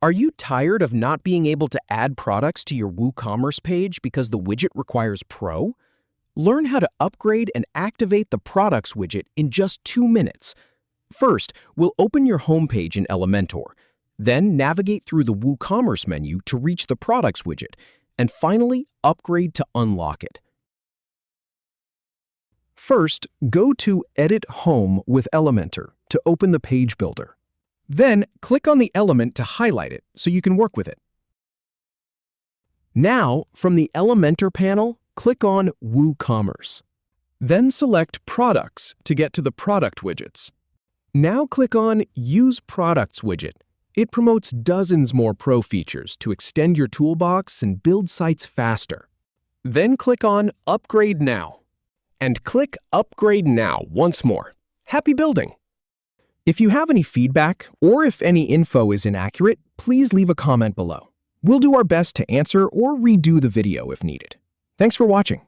Are you tired of not being able to add products to your Woocommerce page because the widget requires Pro? Learn how to upgrade and activate the Products widget in just 2 minutes. First, we'll open your homepage in Elementor. Then navigate through the Woocommerce menu to reach the Products widget. And finally, upgrade to unlock it. First, go to Edit Home with Elementor to open the page builder. Then, click on the element to highlight it so you can work with it. Now, from the Elementor panel, click on Woocommerce. Then select Products to get to the Product widgets. Now click on Use Products widget. It promotes dozens more Pro features to extend your toolbox and build sites faster. Then click on Upgrade Now. And click Upgrade Now once more. Happy building! If you have any feedback or if any info is inaccurate, please leave a comment below. We'll do our best to answer or redo the video if needed. Thanks for watching.